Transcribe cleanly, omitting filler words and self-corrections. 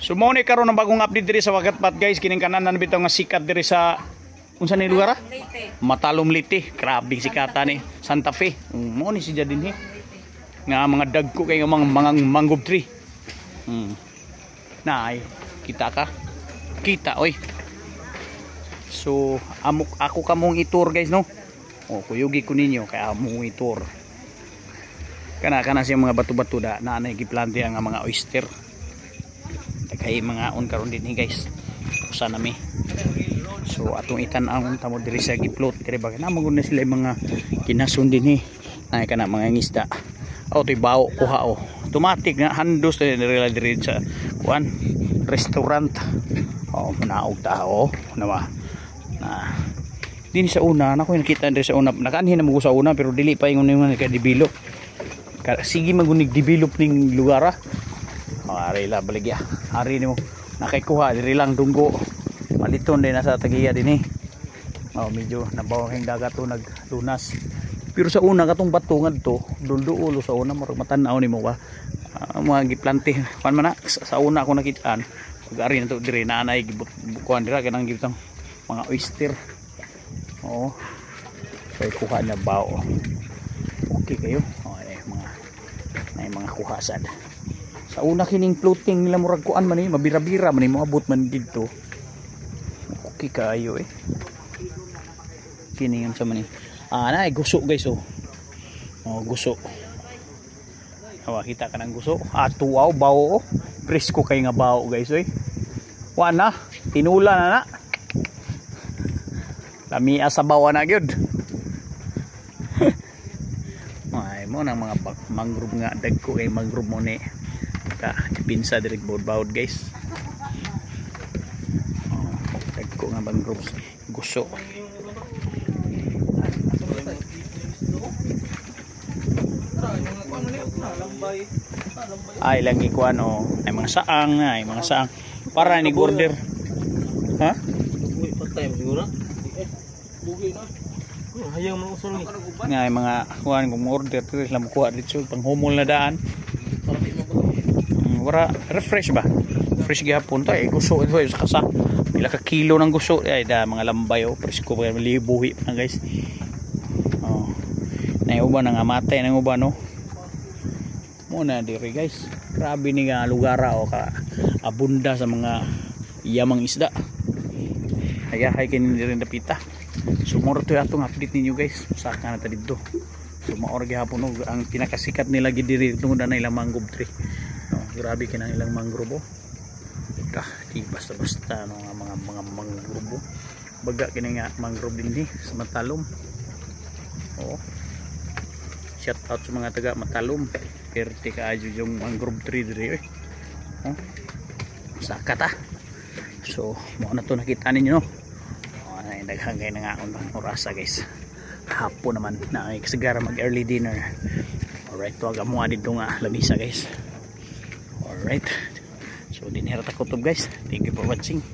So mo ni karon ng bagong update diri sa Wagatpat guys, kining kananan bitaw nga sikat diri sa unsa ni lugar? Matalom Liti. Grabe sikata ni Santa Fe. Mo ni siya dinhi. Nga mga dagko kay mga mangrove tree. Nay, kita ka? Kita oy. So ako kamong itur guys no. O kuyugi ko ninyo kay amo itur. Kana siya mga bato-bato da na giplante ang mga oyster. Kay mga on karon din guys. Usa nami. So atong itan-awon tamo diri sa giplot kay ba na magud na sila mga kinason din ay kana mga ngisda. O toy bawo kuha o. Automatic nga handos diri sa kuan restaurant. O munaog tao nawa. Na din sa una nako nakita diri sa una nakaanhin na mo sa una pero dili pa ingon nga ka-develop. Sige magunig develop ning lugar. Ari la baligya. Ari nimo nakikuha diri lang dunggo. Maliton din nasa tagiya dinhi. Medyo nabawang dagat to naglunas. Pero sa una katong bato ngadto, dulduulo sa una murag matan-aw nimo ba. Mga giplante pan man na sa una ako nakitaan. Pag ari nato diri naanay gibukuan dira kanang gitang mga oyster. Oo. Kay kuha na bao. Okay kayo. Mga kuhasan. Sa una kining floating nila murag kuan man ni mabira-bira man ni moabot man didto. Okay kayo Kini sa man ni. Na guso guys guso. Awa kita ka ng guso. Tuaw bao presko kay nga bao guys Wana tinula na. Lami sa bawa na gyud. Mo nang mga mangrove nga dagko kay mangrove mo ni ka dipinsa diri bawd guys. Dagko nga mangrove guso. Ay lang ikuan ay mga saang para ni order. Ha? Patay siguro. Bugi na. Hayang mga usol ni. Nga mga kuan kung order diri lang kuha dito pang humol na daan. Wala refresh ba? Fresh gihapon ta gusto ito sa kasa. Pila ka kilo ng gusto ay da mga lambay presko pa libuhi na guys. Nay uban nga matay nang uban Muna diri guys. Grabe ni nga lugar ka abunda sa mga iyamang isda. Hayahay kini diri dapita. Sumuro to atong update ninyo guys. Saka na ta didto. Sumaor gihapon ang pinakasikat nila gid diri tungod na ilang mangrove tree. Grabe kinang ilang mangrove di basta-basta nga mga mangrove. Baga kini nga mangrove dinhi sa Matalom. Shout out sa mga taga Matalom. Perte kaayo yung mangrove tree diri Saka ta. So mo na to nakita ninyo daghang na nga orasa guys. Hapon naman na sigara mag early dinner. Alright, tuwag mo dito nga lamisa guys. Alright, so dinhira ta kutob guys. Thank you for watching.